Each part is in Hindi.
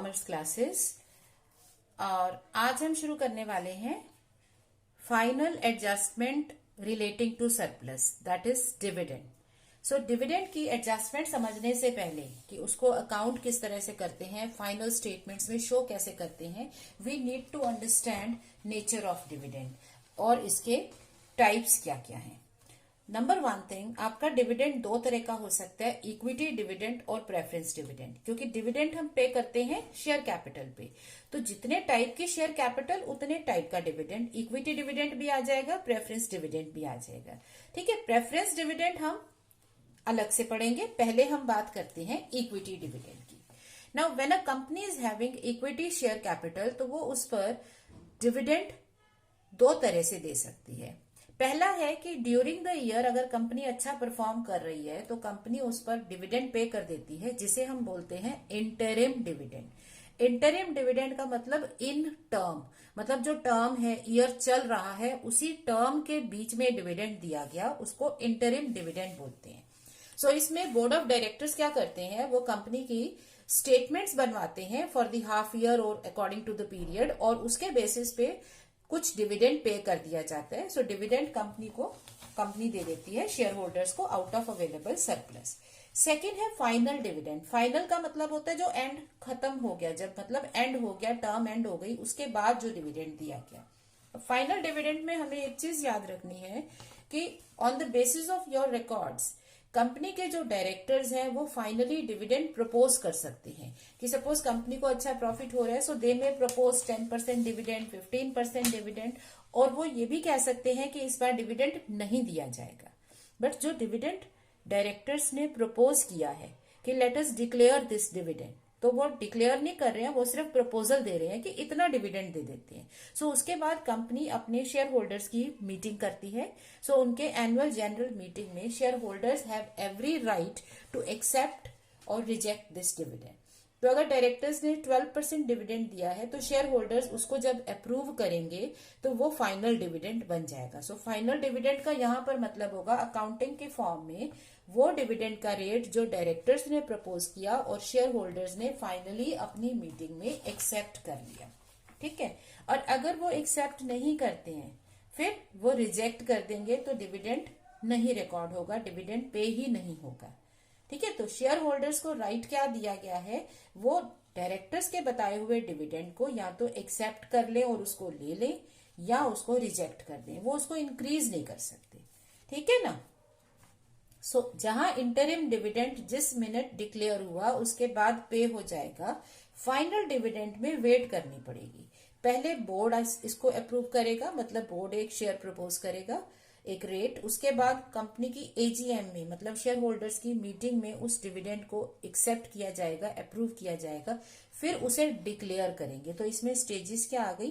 Commerce classes. और आज हम शुरू करने वाले हैं final adjustment relating to surplus, that is dividend. So dividend की एडजस्टमेंट समझने से पहले कि उसको अकाउंट किस तरह से करते हैं, फाइनल स्टेटमेंट्स में शो कैसे करते हैं, we need to understand nature of dividend और इसके टाइप्स क्या क्या हैं। नंबर वन थिंग, आपका डिविडेंड दो तरह का हो सकता है, इक्विटी डिविडेंड और प्रेफरेंस डिविडेंड। क्योंकि डिविडेंड हम पे करते हैं शेयर कैपिटल पे, तो जितने टाइप की शेयर कैपिटल उतने टाइप का डिविडेंड, इक्विटी डिविडेंड भी आ जाएगा, प्रेफरेंस डिविडेंड भी आ जाएगा। ठीक है, प्रेफरेंस डिविडेंड हम अलग से पढ़ेंगे, पहले हम बात करते हैं इक्विटी डिविडेंड की। Now when a company is having equity share capital, तो वो उस पर डिविडेंड दो तरह से दे सकती है। पहला है कि ड्यूरिंग द ईयर अगर कंपनी अच्छा परफॉर्म कर रही है तो कंपनी उस पर डिविडेंड पे कर देती है, जिसे हम बोलते हैं इंटरिम डिविडेंड। इंटरिम डिविडेंड का मतलब इन टर्म, मतलब जो टर्म है, ईयर चल रहा है, उसी टर्म के बीच में डिविडेंड दिया गया, उसको इंटरिम डिविडेंड बोलते हैं। सो इसमें बोर्ड ऑफ डायरेक्टर्स क्या करते हैं, वो कंपनी की स्टेटमेंट्स बनवाते हैं फॉर द हाफ ईयर और अकॉर्डिंग टू द पीरियड, और उसके बेसिस पे कुछ डिविडेंड पे कर दिया जाता है। सो डिविडेंड कंपनी दे देती है शेयर होल्डर्स को out of available surplus. Second है फाइनल डिविडेंड। फाइनल का मतलब होता है जो एंड खत्म हो गया, जब मतलब एंड हो गया, टर्म एंड हो गई, उसके बाद जो डिविडेंड दिया गया। फाइनल डिविडेंड में हमें एक चीज याद रखनी है कि on the basis of your records company के जो डायरेक्टर्स हैं वो फाइनली डिविडेंड प्रपोज कर सकते हैं कि सपोज कंपनी को अच्छा प्रॉफिट हो रहा है, सो दे में प्रपोज 10% डिविडेंड, 15% डिविडेंड, और वो ये भी कह सकते हैं कि इस बार डिविडेंड नहीं दिया जाएगा। बट जो डिविडेंड डायरेक्टर्स ने प्रपोज किया है कि let us declare this dividend, तो वो डिक्लेयर नहीं कर रहे हैं, वो सिर्फ प्रपोजल दे रहे हैं कि इतना डिविडेंड दे देते हैं। सो उसके बाद कंपनी अपने शेयर होल्डर्स की मीटिंग करती है। सो उनके एनुअल जनरल मीटिंग में share holders have every right to accept और रिजेक्ट दिस डिविडेंड। तो अगर डायरेक्टर्स ने 12% डिविडेंड दिया है तो शेयर होल्डर्स उसको जब अप्रूव करेंगे तो वो फाइनल डिविडेंड बन जाएगा। सो फाइनल डिविडेंड का यहाँ पर मतलब होगा अकाउंटिंग के फॉर्म में वो डिविडेंड का रेट जो डायरेक्टर्स ने प्रपोज किया और शेयर होल्डर्स ने फाइनली अपनी मीटिंग में एक्सेप्ट कर लिया। ठीक है, और अगर वो एक्सेप्ट नहीं करते हैं, फिर वो रिजेक्ट कर देंगे, तो डिविडेंड नहीं रिकॉर्ड होगा, डिविडेंड पे ही नहीं होगा। ठीक है, तो शेयर होल्डर्स को राइट क्या दिया गया है, वो डायरेक्टर्स के बताए हुए डिविडेंड को या तो एक्सेप्ट कर ले और उसको ले ले, या उसको रिजेक्ट कर दें, वो उसको इंक्रीज नहीं कर सकते। ठीक है ना। सो जहां इंटरिम डिविडेंड जिस मिनट डिक्लेयर हुआ उसके बाद पे हो जाएगा, फाइनल डिविडेंड में वेट करनी पड़ेगी। पहले बोर्ड इसको अप्रूव करेगा, मतलब बोर्ड एक शेयर प्रपोज करेगा, एक रेट, उसके बाद कंपनी की एजीएम में, मतलब शेयर होल्डर्स की मीटिंग में उस डिविडेंड को एक्सेप्ट किया जाएगा, अप्रूव किया जाएगा, फिर उसे डिक्लेयर करेंगे। तो इसमें स्टेजेस क्या आ गई,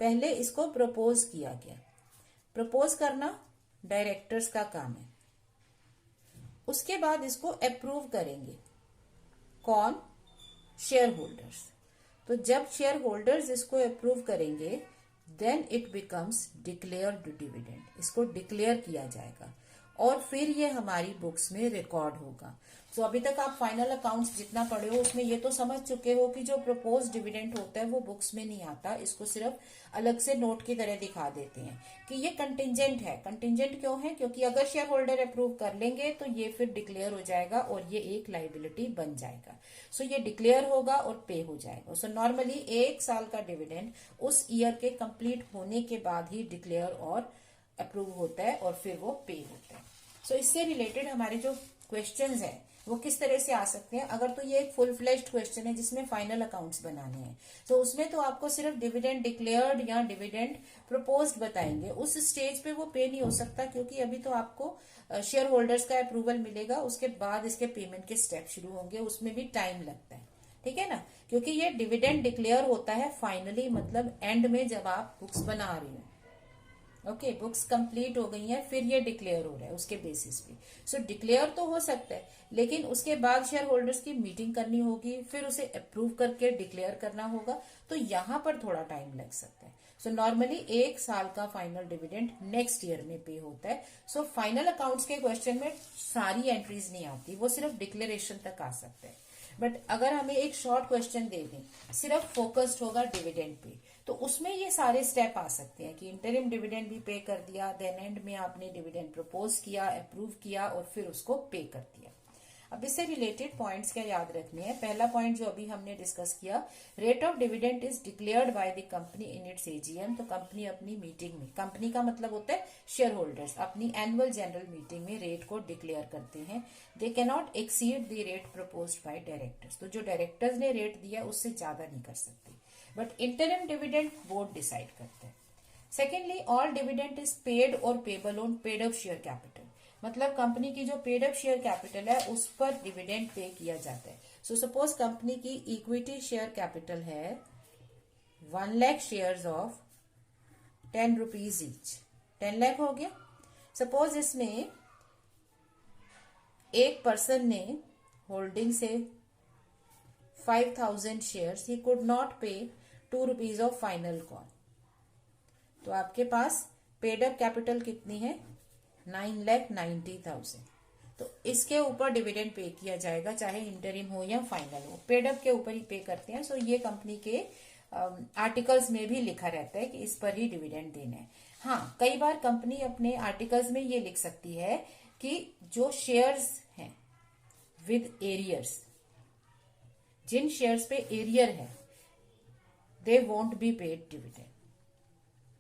पहले इसको प्रपोज किया गया, प्रपोज करना डायरेक्टर्स का काम है, उसके बाद इसको अप्रूव करेंगे कौन, शेयर होल्डर्स। तो जब शेयर होल्डर्स इसको अप्रूव करेंगे then it becomes declared dividend, इसको डिक्लेयर किया जाएगा और फिर ये हमारी बुक्स में रिकॉर्ड होगा। तो अभी तक आप फाइनल अकाउंट्स जितना पढ़े हो उसमें ये तो समझ चुके हो कि जो प्रपोज डिविडेंड होता है वो बुक्स में नहीं आता, इसको सिर्फ अलग से नोट की तरह दिखा देते हैं कि ये कंटिजेंट है। कंटिजेंट क्यों है, क्योंकि अगर शेयर होल्डर अप्रूव कर लेंगे तो ये फिर डिक्लेयर हो जाएगा और ये एक लाइबिलिटी बन जाएगा। सो ये डिक्लेयर होगा और पे हो जाएगा। सो नॉर्मली 1 साल का डिविडेंड उस ईयर के कंप्लीट होने के बाद ही डिक्लेयर और अप्रूव होता है और फिर वो पे होता है। सो इससे रिलेटेड हमारे जो क्वेश्चंस है वो किस तरह से आ सकते हैं। अगर तो ये एक फुल फ्लेश्ड क्वेश्चन है जिसमें फाइनल अकाउंट्स बनाने हैं, तो उसमें तो आपको सिर्फ डिविडेंड डिक्लेयर्ड या डिविडेंड प्रपोज्ड बताएंगे, उस स्टेज पे वो पे नहीं हो सकता, क्योंकि अभी तो आपको शेयर होल्डर्स का अप्रूवल मिलेगा, उसके बाद इसके पेमेंट के स्टेप शुरू होंगे, उसमें भी टाइम लगता है। ठीक है ना, क्योंकि ये डिविडेंड डिक्लेयर होता है फाइनली, मतलब एंड में जब आप बुक्स बना रही हो। ओके, बुक्स कंप्लीट हो गई हैं, फिर ये डिक्लेयर हो रहा है उसके बेसिस पे। सो डिक्लेयर तो हो सकता है, लेकिन उसके बाद शेयर होल्डर्स की मीटिंग करनी होगी, फिर उसे अप्रूव करके डिक्लेयर करना होगा, तो यहाँ पर थोड़ा टाइम लग सकता है। सो नॉर्मली 1 साल का फाइनल डिविडेंड नेक्स्ट ईयर में पे होता है। सो फाइनल अकाउंट्स के क्वेश्चन में सारी एंट्रीज नहीं आती, वो सिर्फ डिक्लेरेशन तक आ सकता है। बट अगर हमें एक शॉर्ट क्वेश्चन दे दें सिर्फ फोकस्ड होगा डिविडेंड पे, तो उसमें ये सारे स्टेप आ सकते हैं कि इंटरिम डिविडेंड भी पे कर दिया, देन एंड में आपने डिविडेंड प्रपोज किया, अप्रूव किया और फिर उसको पे कर दिया। अब इससे रिलेटेड पॉइंट्स क्या याद रखने हैं। पहला पॉइंट जो अभी हमने डिस्कस किया, rate of dividend is declared by the company in its AGM. तो कंपनी अपनी मीटिंग में, कंपनी का मतलब होता है शेयर होल्डर्स, अपनी एनुअल जनरल मीटिंग में रेट को डिक्लेयर करते हैं। They can not exceed the rate proposed by directors. तो जो डायरेक्टर्स ने रेट दिया उससे ज्यादा नहीं कर सकते, but interim dividend board decide करते हैं। Secondly, all dividend is paid और payable on paid up share capital. मतलब कंपनी की जो पेड अप शेयर कैपिटल है उस पर डिविडेंड पे किया जाता है। सो सपोज कंपनी की इक्विटी शेयर कैपिटल है 1 lakh shares of 10 rupees each, 10 lakh हो गया। सपोज इसमें एक पर्सन ने होल्डिंग से 5000 शेयर्स, ही कुड नॉट पे 2 रुपीज ऑफ फाइनल कॉल। तो आपके पास पेड अप कैपिटल कितनी है? 9,90,000। तो इसके ऊपर डिविडेंड पे किया जाएगा, चाहे इंटरिम हो या फाइनल हो, पेड अप के ऊपर ही पे करते हैं। सो ये कंपनी के आर्टिकल्स में भी लिखा रहता है कि इस पर ही डिविडेंड देना है। हाँ, कई बार कंपनी अपने आर्टिकल्स में ये लिख सकती है कि जो शेयर्स हैं विद एरियर्स, जिन शेयर्स पे एरियर है, they won't be paid dividend.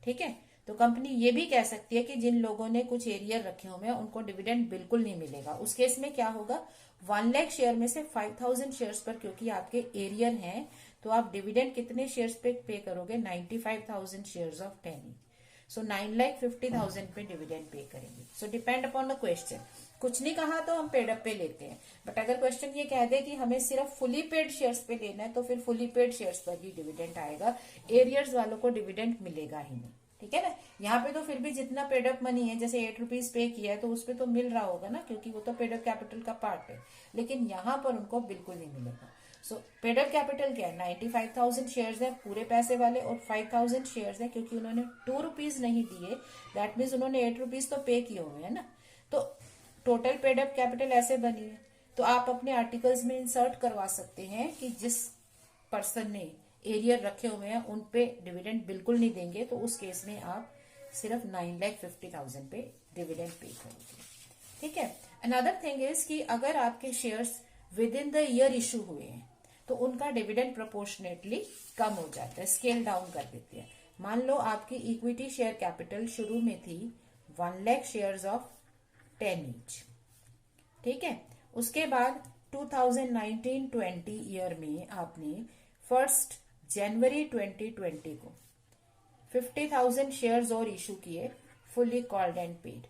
ठीक है, तो कंपनी ये भी कह सकती है कि जिन लोगों ने कुछ एरियर रखे हुए हैं उनको डिविडेंड बिल्कुल नहीं मिलेगा। उस केस में क्या होगा, 1 लाख शेयर में से 5000 शेयर्स पर क्योंकि आपके एरियर हैं, तो आप डिविडेंड कितने शेयर्स पे करोगे? 95,000 शेयर्स ऑफ 10 ईच। सो 9,50,000 पे डिविडेंड पे करेंगे। सो डिपेंड अपॉन द क्वेश्चन। कुछ नहीं कहा तो हम पेड अप पे लेते हैं, बट अगर क्वेश्चन ये कह दे कि हमें सिर्फ फुली पेड शेयर्स पे लेना है तो फिर फुली पेड शेयर्स पर ही डिविडेंड आएगा, एरियर्स वालों को डिविडेंड मिलेगा ही नहीं। ठीक है ना, यहाँ पे तो फिर भी जितना पेड अप मनी है, जैसे 8 रुपीज पे किया है तो उस पर तो मिल रहा होगा ना, क्योंकि वो तो पेड अप कैपिटल का पार्ट है, लेकिन यहाँ पर उनको बिल्कुल नहीं मिलेगा। सो पेड अप कैपिटल क्या है? 95,000 शेयर्स है पूरे पैसे वाले, और 5,000 शेयर्स है क्योंकि उन्होंने 2 रुपीज नहीं दिए, दैट मीन्स उन्होंने 8 रुपीज तो पे किए हुए है ना। तो टोटल पेड अप कैपिटल ऐसे बनी है। तो आप अपने आर्टिकल्स में इंसर्ट करवा सकते हैं कि जिस पर्सन ने एरियर रखे हुए हैं उन पे डिविडेंड बिल्कुल नहीं देंगे, तो उस केस में आप सिर्फ 9,50,000 पे डिविडेंड पे करोगे। ठीक है, अनदर थिंग इज कि अगर आपके shares with in the year issue हुए हैं तो उनका डिविडेंड प्रोपोर्शनेटली कम हो जाता है, स्केल डाउन कर देते हैं। मान लो आपकी इक्विटी शेयर कैपिटल शुरू में थी 1 लाख शेयर्स ऑफ 10 ईच। ठीक है, उसके बाद 2019-20 ईयर में आपने 1 जनवरी 2020 को 50,000 शेयर्स और इशू किए, फुली कॉल्ड एंड पेड।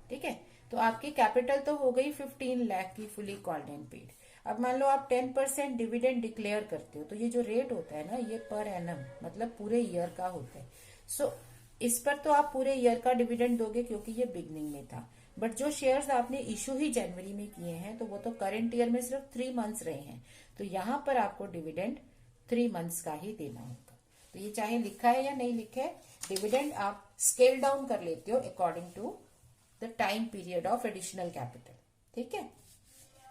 ठीक है, तो आपकी कैपिटल तो हो गई 15 लाख की फुली कॉल्ड एंड पेड। अब मान लो आप 10% डिविडेंड डिक्लेयर करते हो, तो ये जो रेट होता है ना, ये पर एनम मतलब पूरे ईयर का होता है। सो इस पर तो आप पूरे ईयर का डिविडेंड दोगे क्योंकि ये बिगनिंग में था, बट जो शेयर्स आपने इशू ही जनवरी में किए हैं तो वो तो करंट ईयर में सिर्फ 3 मंथ्स रहे हैं, तो यहां पर आपको डिविडेंड 3 मंथ्स का ही देना होगा। तो ये चाहे लिखा है या नहीं लिखा है, डिविडेंड आप स्केल डाउन कर लेते हो according to the time period of additional capital. ठीक है,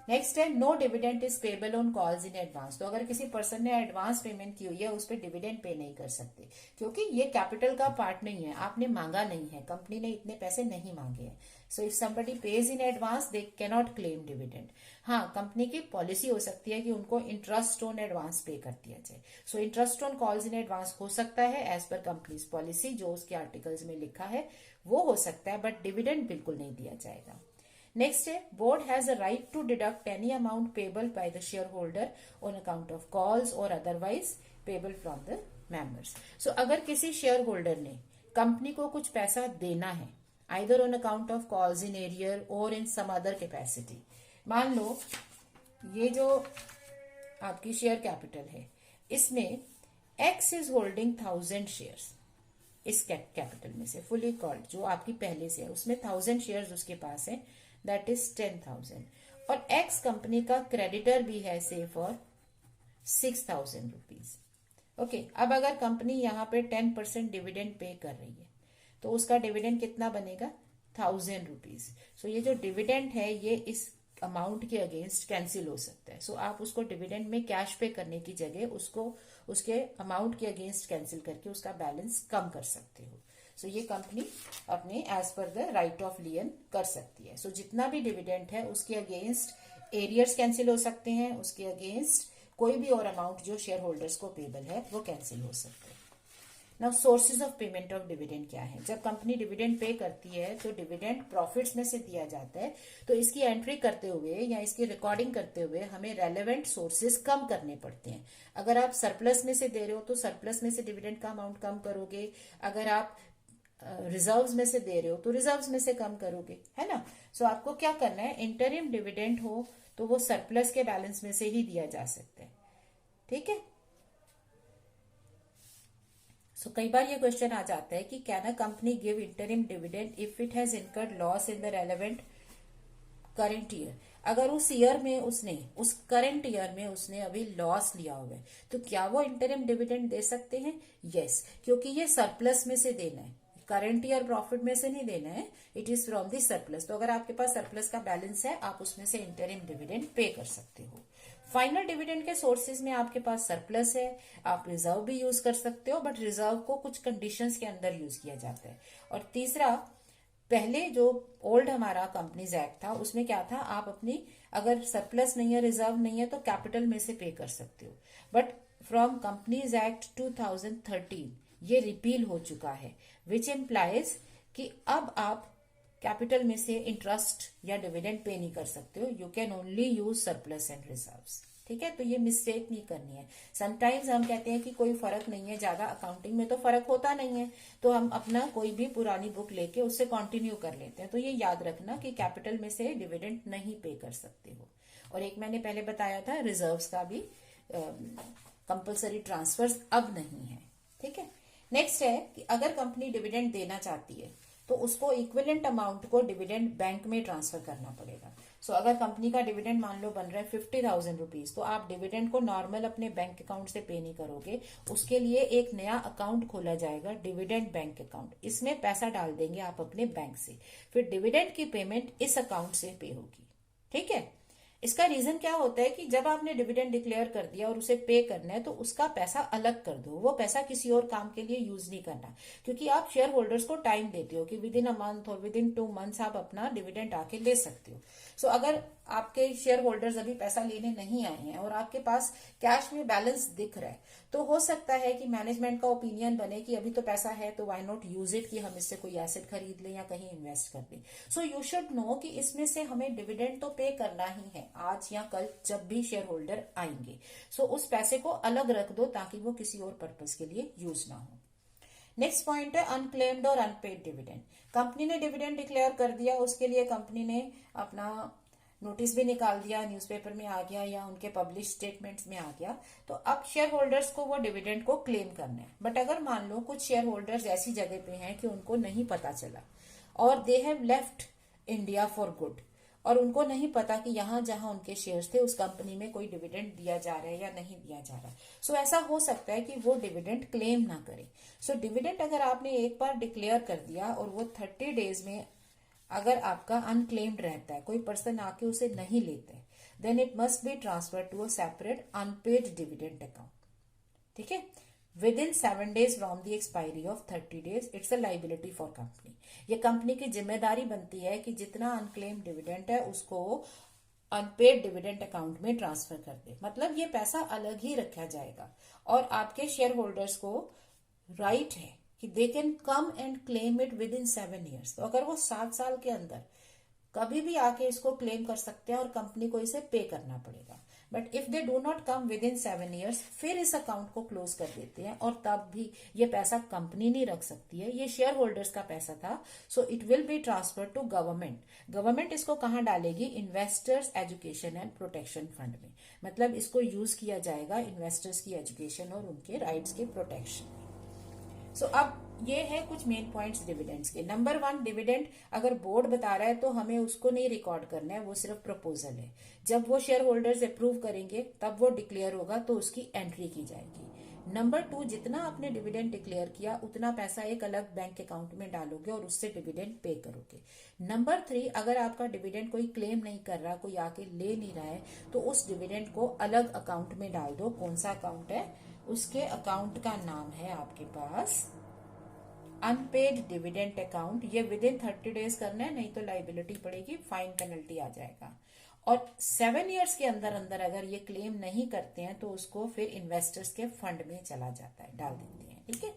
नेक्स्ट है no dividend is payable on calls in advance. तो अगर किसी पर्सन ने एडवांस पेमेंट की हुई है उस पर डिविडेंड पे नहीं कर सकते, क्योंकि ये कैपिटल का पार्ट नहीं है, आपने मांगा नहीं है, कंपनी ने इतने पैसे नहीं मांगे हैं। So if somebody page in advance they can not claim dividend. हाँ, कंपनी की पॉलिसी हो सकती है कि उनको इंटरेस्ट ऑन एडवांस पे कर दिया जाए। So interest on calls in advance हो सकता है एज पर कंपनीज पॉलिसी, जो उसके आर्टिकल्स में लिखा है वो हो सकता है, बट डिविडेंड बिल्कुल नहीं दिया जाएगा। नेक्स्ट है board has a right to deduct any amount payable by the share holder on account of calls और otherwise payable from the members. So अगर किसी शेयर होल्डर ने कंपनी को कुछ पैसा देना है, either on account of calls in arrear और इन सम अदर कैपेसिटी, मान लो ये जो आपकी शेयर कैपिटल है इसमें एक्स इज होल्डिंग 1000 शेयर्स, इस कैपिटल में से फुली कॉल्ड जो आपकी पहले से है उसमें 1000 शेयर्स उसके पास है, दैट इज 10,000, और एक्स कंपनी का क्रेडिटर भी है से फॉर 6,000 रुपीज। ओके, अब अगर कंपनी यहाँ पे 10% डिविडेंड पे कर रही है तो उसका डिविडेंड कितना बनेगा? 1,000 रुपीज। सो ये जो डिविडेंड है ये इस अमाउंट के अगेंस्ट कैंसिल हो सकता है। सो आप उसको डिविडेंड में कैश पे करने की जगह उसको उसके अमाउंट के अगेंस्ट कैंसिल करके उसका बैलेंस कम कर सकते हो। सो ये कंपनी अपने as per the right of लियन कर सकती है। सो जितना भी डिविडेंड है उसके अगेंस्ट एरियर्स कैंसिल हो सकते हैं, उसके अगेंस्ट कोई भी और अमाउंट जो शेयर होल्डर्स को पेबल है वो कैंसिल हो सकते हैं। Now sources of payment of dividend क्या है? जब कंपनी डिविडेंड पे करती है तो डिविडेंड प्रॉफिट्स में से दिया जाता है, तो इसकी एंट्री करते हुए या इसकी रिकॉर्डिंग करते हुए हमें रेलेवेंट सोर्सेज कम करने पड़ते हैं। अगर आप सरप्लस में से दे रहे हो तो सरप्लस में से डिविडेंड का अमाउंट कम करोगे, अगर आप रिजर्व्स में से दे रहे हो तो रिजर्व्स में से कम करोगे, है ना। सो आपको क्या करना है, इंटरिम डिविडेंड हो तो वो सरप्लस के बैलेंस में से ही दिया जा सकता है, ठीक है। सो कई बार ये क्वेश्चन आ जाता है कि can a company give interim dividend if it has incurred loss in the relevant current year. अगर उस ईयर में उस करंट ईयर में उसने अभी लॉस लिया हुआ है तो क्या वो इंटरिम डिविडेंड दे सकते हैं? यस, क्योंकि ये सरप्लस में से देना है, करंट ईयर प्रॉफिट में से नहीं देना है, it is from the surplus. तो अगर आपके पास सरप्लस का बैलेंस है आप उसमें से इंटरिम डिविडेंड पे कर सकते हो। फाइनल डिविडेंड के सोर्सेज में आपके पास सरप्लस है, आप रिजर्व भी यूज कर सकते हो, बट रिजर्व को कुछ कंडीशंस के अंदर यूज किया जाता है। और तीसरा, पहले जो ओल्ड हमारा कंपनीज एक्ट था उसमें क्या था, आप अपनी अगर सरप्लस नहीं है, रिजर्व नहीं है तो कैपिटल में से पे कर सकते हो। बट फ्रॉम कंपनीज एक्ट 2013 ये रिपील हो चुका है, विच इम्प्लाइज कि अब आप कैपिटल में से इंटरेस्ट या डिविडेंड पे नहीं कर सकते हो, you can only use surplus and reserves, ठीक है। तो ये मिस्टेक नहीं करनी है। समटाइम्स हम कहते हैं कि कोई फर्क नहीं है, ज्यादा अकाउंटिंग में तो फर्क होता नहीं है, तो हम अपना कोई भी पुरानी बुक लेके उससे कंटिन्यू कर लेते हैं। तो ये याद रखना कि कैपिटल में से डिविडेंड नहीं पे कर सकते हो। और एक मैंने पहले बताया था, रिजर्व्स का भी कंपल्सरी ट्रांसफर्स अब नहीं है, ठीक है। नेक्स्ट है कि अगर कंपनी डिविडेंड देना चाहती है तो उसको इक्विवेलेंट अमाउंट को डिविडेंड बैंक में ट्रांसफर करना पड़ेगा। सो अगर कंपनी का डिविडेंड मान लो बन रहा है 50,000 रुपीज, तो आप डिविडेंड को नॉर्मल अपने बैंक अकाउंट से पे नहीं करोगे, उसके लिए एक नया अकाउंट खोला जाएगा, डिविडेंड बैंक अकाउंट। इसमें पैसा डाल देंगे आप अपने बैंक से, फिर डिविडेंड की पेमेंट इस अकाउंट से पे होगी, ठीक है। इसका रीजन क्या होता है कि जब आपने डिविडेंड डिक्लेयर कर दिया और उसे पे करना है तो उसका पैसा अलग कर दो, वो पैसा किसी और काम के लिए यूज नहीं करना, क्योंकि आप शेयर होल्डर्स को टाइम देते हो कि विद इन अ मंथ और विद इन 2 मंथ्स आप अपना डिविडेंड आके ले सकते हो। सो अगर आपके शेयर होल्डर्स अभी पैसा लेने नहीं आए हैं और आपके पास कैश में बैलेंस दिख रहा है, तो हो सकता है कि मैनेजमेंट का ओपिनियन बने कि अभी तो पैसा है तो व्हाई नॉट यूज इट, कि हम इससे कोई एसेट खरीद लें या कहीं इन्वेस्ट कर दें। सो यू शुड नो कि इसमें से हमें डिविडेंड तो पे करना ही है आज या कल जब भी शेयर होल्डर आएंगे। सो उस पैसे को अलग रख दो ताकि वो किसी और पर्पज के लिए यूज ना हो। नेक्स्ट पॉइंट है अनक्लेम्ड और अनपेड डिविडेंड। कंपनी ने डिविडेंड डिक्लेयर कर दिया, उसके लिए कंपनी ने अपना नोटिस भी निकाल दिया, न्यूज़पेपर में आ गया या उनके पब्लिश स्टेटमेंट्स में आ गया, तो अब शेयर होल्डर्स को वो डिविडेंड को क्लेम करना है। बट अगर मान लो कुछ शेयर होल्डर्स ऐसी जगह पे हैं कि उनको नहीं पता चला और they have left India for good, और उनको नहीं पता कि यहाँ जहां उनके शेयर्स थे उस कंपनी में कोई डिविडेंड दिया जा रहा है या नहीं दिया जा रहा, सो ऐसा हो सकता है कि वो डिविडेंड क्लेम ना करे। सो डिविडेंड अगर आपने एक बार डिक्लेयर कर दिया और वो 30 डेज में अगर आपका अनक्लेम्ड रहता है, कोई पर्सन आके उसे नहीं लेते, then it must be transfer to a separate unpaid dividend account, ठीक है। Within 7 days from the expiry of 30 days, it's a liability for company. ये कंपनी की जिम्मेदारी बनती है कि जितना अनक्लेम्ड डिविडेंड है उसको अनपेड डिविडेंड अकाउंट में ट्रांसफर कर दे, मतलब ये पैसा अलग ही रखा जाएगा और आपके शेयर होल्डर्स को राइट है कि they can come and claim it with in 7 years। तो अगर वो 7 साल के अंदर कभी भी आके इसको क्लेम कर सकते हैं और कंपनी को इसे पे करना पड़ेगा। But if they do not come with in 7 years, फिर इस अकाउंट को क्लोज कर देते हैं और तब भी ये पैसा कंपनी नहीं रख सकती है, ये शेयर होल्डर्स का पैसा था। So it will be transfer to government. Government इसको कहाँ डालेगी? Investors education and protection fund में, मतलब इसको यूज किया जाएगा इन्वेस्टर्स की एजुकेशन और उनके राइट्स के प्रोटेक्शन में। सो अब ये है कुछ मेन पॉइंट्स डिविडेंड्स के। नंबर 1, डिविडेंड अगर बोर्ड बता रहा है तो हमें उसको नहीं रिकॉर्ड करना है, वो सिर्फ प्रपोजल है। जब वो शेयर होल्डर्स अप्रूव करेंगे तब वो डिक्लेयर होगा तो उसकी एंट्री की जाएगी। नंबर 2, जितना आपने डिविडेंड डिक्लेयर किया उतना पैसा एक अलग बैंक अकाउंट में डालोगे और उससे डिविडेंड पे करोगे। नंबर 3, अगर आपका डिविडेंड कोई क्लेम नहीं कर रहा, कोई आके ले नहीं रहा है, तो उस डिविडेंड को अलग अकाउंट में डाल दो। कौन सा अकाउंट है? उसके अकाउंट का नाम है आपके पास अनपेड डिविडेंड अकाउंट। ये विद इन 30 डेज करना है, नहीं तो लाइबिलिटी पड़ेगी, फाइन पेनल्टी आ जाएगा। और 7 ईयर्स के अंदर अंदर अगर ये क्लेम नहीं करते हैं तो उसको फिर इन्वेस्टर्स के फंड में चला जाता है, डाल देते हैं। ठीक है।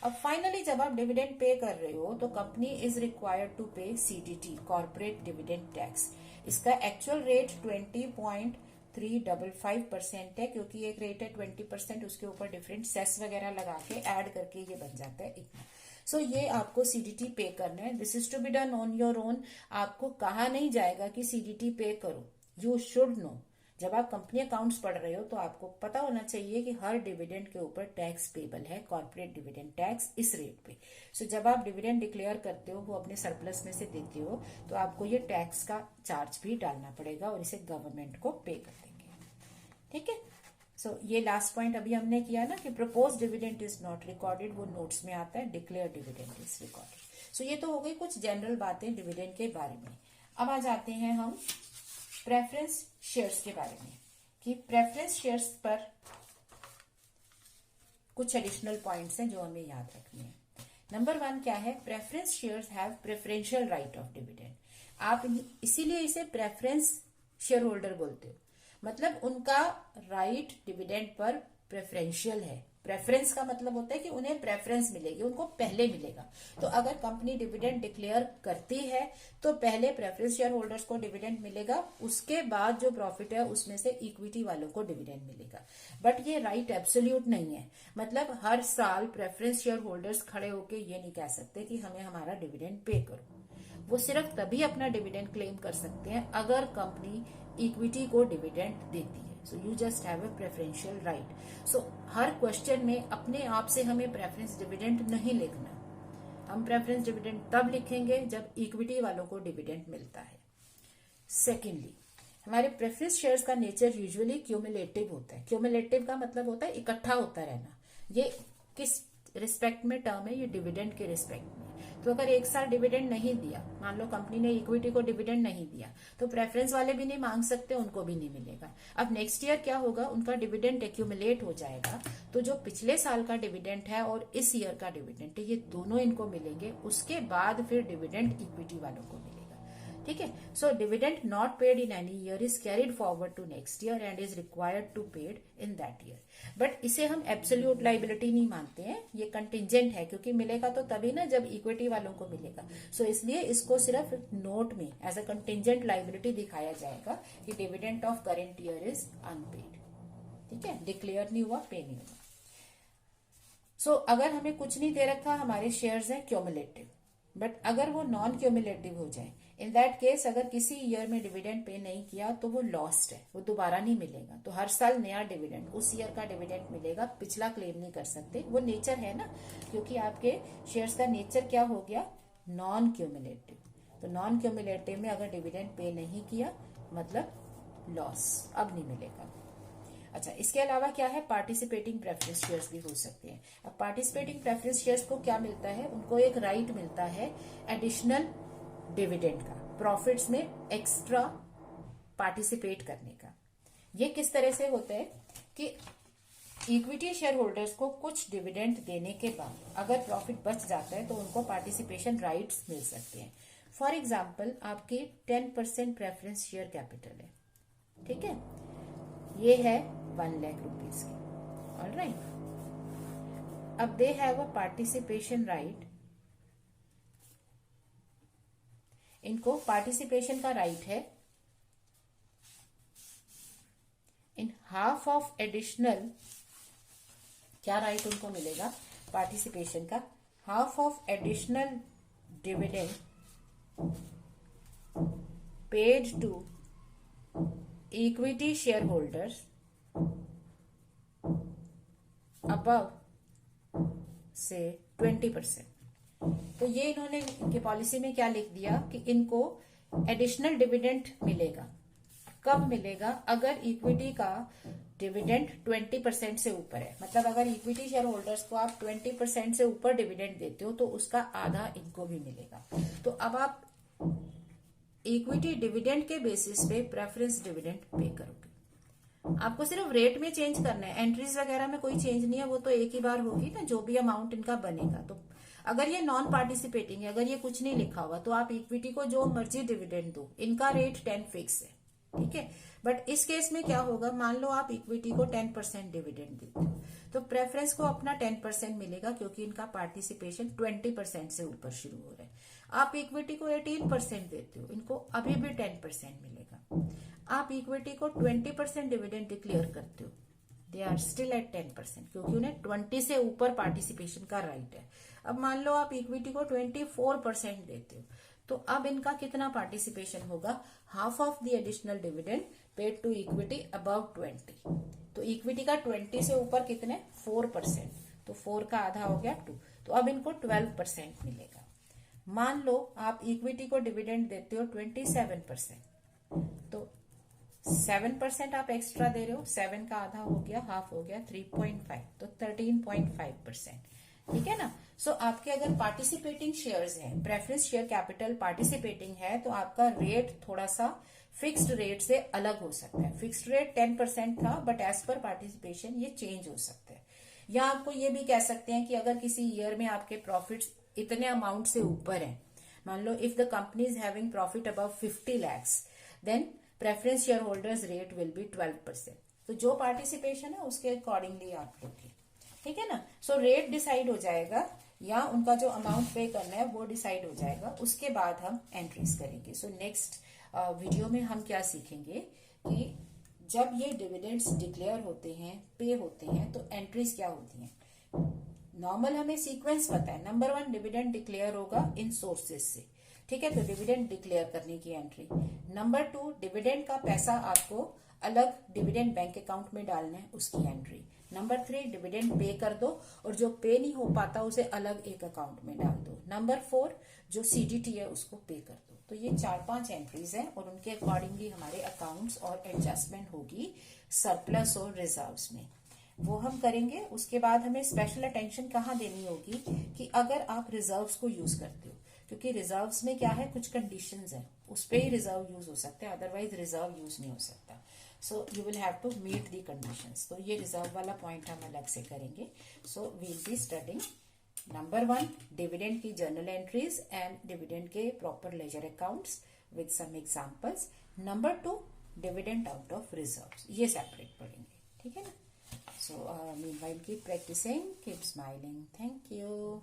अब फाइनली जब आप डिविडेंड पे कर रहे हो तो कंपनी इज रिक्वायर्ड टू पे CDT, कॉर्पोरेट डिविडेंड टैक्स। इसका एक्चुअल रेट 20.355% है, क्योंकि एक रेट है 20%, उसके ऊपर डिफरेंट सेस वगैरह लगा के ऐड करके ये बन जाता है इतना। सो ये आपको CDT पे करना है। This is to be done on your own. आपको कहा नहीं जाएगा कि CDT पे करो, यू शुड नो। जब आप कंपनी अकाउंट्स पढ़ रहे हो तो आपको पता होना चाहिए कि हर डिविडेंड के ऊपर टैक्स पेबल है, कॉर्पोरेट डिविडेंड टैक्स इस रेट पे। सो जब आप डिविडेंड डिक्लेयर करते हो, वो अपने सरप्लस में से देते हो, तो आपको ये टैक्स का चार्ज भी डालना पड़ेगा और इसे गवर्नमेंट को पे कर देंगे। ठीक है। सो ये लास्ट पॉइंट अभी हमने किया ना कि propose dividend is not recorded, वो नोट्स में आता है, डिक्लेयर डिविडेंड इज रिकॉर्डेड। सो ये तो हो गई कुछ जनरल बातें डिविडेंड के बारे में। अब आ जाते हैं हम प्रेफरेंस शेयर्स के बारे में, कि प्रेफरेंस शेयर्स पर कुछ एडिशनल पॉइंट्स हैं जो हमें याद रखने हैं। नंबर 1 क्या है? Preference shares have preferential right of dividend. आप इसीलिए इसे प्रेफरेंस शेयर होल्डर बोलते हो, मतलब उनका राइट डिविडेंड पर प्रेफरेंशियल है। प्रेफरेंस का मतलब होता है कि उन्हें प्रेफरेंस मिलेगी, उनको पहले मिलेगा। तो अगर कंपनी डिविडेंड डिक्लेयर करती है तो पहले प्रेफरेंस शेयर होल्डर्स को डिविडेंड मिलेगा, उसके बाद जो प्रॉफिट है उसमें से इक्विटी वालों को डिविडेंड मिलेगा। बट ये राइट एब्सोल्यूट नहीं है, मतलब हर साल प्रेफरेंस शेयर होल्डर्स खड़े होके ये नहीं कह सकते कि हमें हमारा डिविडेंड पे करो। वो सिर्फ तभी अपना डिविडेंड क्लेम कर सकते हैं अगर कंपनी इक्विटी को डिविडेंड देती है। So you just have a preferential right. So her question में अपने आप से हमें प्रेफरेंस डिविडेंड नहीं लिखना। हम प्रेफरेंस डिविडेंड तब लिखेंगे जब इक्विटी वालों को डिविडेंड मिलता है। सेकेंडली, हमारे प्रेफरेंस शेयर्स का नेचर यूजुअली क्यूमुलेटिव होता है। क्यूमुलेटिव का मतलब होता है इकट्ठा होता रहना। ये किस रिस्पेक्ट में टर्म है? ये डिविडेंड के रिस्पेक्ट में। तो अगर एक साल डिविडेंड नहीं दिया, मान लो कंपनी ने इक्विटी को डिविडेंड नहीं दिया, तो प्रेफरेंस वाले भी नहीं मांग सकते, उनको भी नहीं मिलेगा। अब नेक्स्ट ईयर क्या होगा? उनका डिविडेंड एक्यूमुलेट हो जाएगा, तो जो पिछले साल का डिविडेंड है और इस ईयर का डिविडेंड है, ये दोनों इनको मिलेंगे। उसके बाद फिर डिविडेंड इक्विटी वालों को मिलेगा। ठीक है। So dividend not paid in any year is carried forward to next year and is required to paid in that year. But इसे हम एब्सोल्यूट लाइबिलिटी नहीं मानते हैं, ये कंटिजेंट है, क्योंकि मिलेगा तो तभी ना जब इक्विटी वालों को मिलेगा। सो इसलिए इसको सिर्फ नोट में एज अ कंटिजेंट लाइबिलिटी दिखाया जाएगा कि dividend of current year is unpaid. ठीक है, डिक्लेयर नहीं हुआ, पे नहीं हुआ। सो अगर हमें कुछ नहीं दे रखा, हमारे शेयर्स हैं क्यूमुलेटिव, बट अगर वो नॉन क्यूमुलेटिव हो जाए, इन दैट केस अगर किसी ईयर में डिविडेंड पे नहीं किया तो वो लॉस्ट है, वो दोबारा नहीं मिलेगा। तो हर साल नया डिविडेंड, उस ईयर का डिविडेंड मिलेगा, पिछला क्लेम नहीं कर सकते। वो नेचर है ना, क्योंकि आपके शेयर्स का नेचर क्या हो गया? Non cumulative. तो नॉन क्यूमुलेटिव में अगर डिविडेंड पे नहीं किया मतलब लॉस, अब नहीं मिलेगा। अच्छा, इसके अलावा क्या है? पार्टिसिपेटिंग प्रेफरेंस शेयर्स भी हो सकते हैं। अब पार्टिसिपेटिंग प्रेफरेंस शेयर्स को क्या मिलता है? उनको एक राइट मिलता है एडिशनल डिविडेंड का, प्रॉफिट्स में एक्स्ट्रा पार्टिसिपेट करने का। ये किस तरह से होता है कि इक्विटी शेयर होल्डर्स को कुछ डिविडेंड देने के बाद अगर प्रॉफिट बच जाता है तो उनको पार्टिसिपेशन राइट्स मिल सकते हैं। फॉर एग्जाम्पल, आपकी 10% प्रेफरेंस शेयर कैपिटल है, ठीक है, ये है 1 लाख रुपीज की, ऑलराइट। अब they have a participation right, इनको पार्टिसिपेशन का राइट है इन हाफ ऑफ एडिशनल, क्या राइट उनको मिलेगा? पार्टिसिपेशन का half of additional dividend paid to equity share holders above से 20%। तो ये इन्होंने इनके पॉलिसी में क्या लिख दिया कि इनको एडिशनल डिविडेंड मिलेगा। कब मिलेगा? अगर इक्विटी का डिविडेंड 20% से ऊपर है, मतलब अगर इक्विटी शेयर होल्डर्स को आप 20% से ऊपर डिविडेंड देते हो तो उसका आधा इनको भी मिलेगा। तो अब आप इक्विटी डिविडेंड के बेसिस पे प्रेफरेंस डिविडेंड पे करोगे। आपको सिर्फ रेट में चेंज करना है, एंट्रीज वगैरह में कोई चेंज नहीं है, वो तो एक ही बार होगी ना, जो भी अमाउंट इनका बनेगा। तो अगर ये नॉन पार्टिसिपेटिंग है, अगर ये कुछ नहीं लिखा हुआ, तो आप इक्विटी को जो मर्जी डिविडेंड दो, इनका रेट 10 फिक्स है, ठीक है। बट इस केस में क्या होगा, मान लो आप इक्विटी को 10% डिविडेंड देते हो, तो प्रेफरेंस को अपना 10% मिलेगा, क्योंकि इनका पार्टिसिपेशन 20% से ऊपर शुरू हो रहा है। आप इक्विटी को 18% देते हो, इनको अभी भी 10% मिलेगा। आप इक्विटी को 20% डिविडेंड डिक्लेयर करते हो, दे आर स्टिल एट 10%, क्योंकि उन्हें 20 से ऊपर पार्टिसिपेशन का राइट है। अब मान लो आप इक्विटी को 24% देते हो, तो अब इनका कितना पार्टिसिपेशन होगा, half of the additional dividend paid to equity above 20। तो इक्विटी का 20 से ऊपर कितने, 4%, तो 4 का आधा हो गया 2, तो अब इनको 12% मिलेगा। मान लो आप इक्विटी को डिविडेंड देते हो 27%, तो 7% आप एक्स्ट्रा दे रहे हो, 7 का आधा हो गया, हाफ हो गया 3.5, तो 13.5%, ठीक है ना। सो आपके अगर पार्टिसिपेटिंग शेयर्स हैं, प्रेफरेंस शेयर कैपिटल पार्टिसिपेटिंग है, तो आपका रेट थोड़ा सा फिक्स्ड रेट से अलग हो सकता है। फिक्स्ड रेट 10% था, बट एज पर पार्टिसिपेशन ये चेंज हो सकता है। या आपको ये भी कह सकते हैं कि अगर किसी ईयर में आपके प्रॉफिट्स इतने अमाउंट से ऊपर है, मान लो if the company is having profit above 50 lakhs, then preference share holders rate will be 12%। तो जो पार्टिसिपेशन है उसके अकॉर्डिंगली आप लोगे, ठीक है ना। सो रेट डिसाइड हो जाएगा, या उनका जो अमाउंट पे करना है वो डिसाइड हो जाएगा, उसके बाद हम एंट्रीज करेंगे। सो नेक्स्ट वीडियो में हम क्या सीखेंगे कि जब ये डिविडेंड्स डिक्लेयर होते हैं, पे होते हैं, तो एंट्रीज क्या होती हैं। नॉर्मल हमें सीक्वेंस पता है, नंबर 1 डिविडेंड डिक्लेयर होगा इन सोर्सेज से, ठीक है, तो डिविडेंड डिक्लेयर करने की एंट्री। नंबर 2 डिविडेंड का पैसा आपको अलग डिविडेंड बैंक अकाउंट में डालना है, उसकी एंट्री। नंबर 3 डिविडेंड पे कर दो, और जो पे नहीं हो पाता उसे अलग एक अकाउंट में डाल दो। नंबर 4 जो सीडीटी है उसको पे कर दो। तो ये 4-5 एंट्रीज हैं, और उनके अकॉर्डिंगली हमारे अकाउंट्स और एडजस्टमेंट होगी सरप्लस और रिजर्व्स में, वो हम करेंगे। उसके बाद हमें स्पेशल अटेंशन कहाँ देनी होगी कि अगर आप रिजर्व्स को यूज करते हो, क्योंकि रिजर्व्स में क्या है, कुछ कंडीशंस हैं, उस पे ही रिजर्व यूज हो सकता है, अदरवाइज रिजर्व यूज नहीं हो सकता। So you will have to meet the conditions. तो ये रिजर्व वाला पॉइंट हम अलग से करेंगे। So we'll be studying number 1 dividend की जर्नल एंट्रीज एंड डिविडेंड के proper ledger accounts with some examples. Number 2 dividend out of reserves, ये सेपरेट पढ़ेंगे, ठीक है ना। So meanwhile keep practicing, keep smiling. Thank you.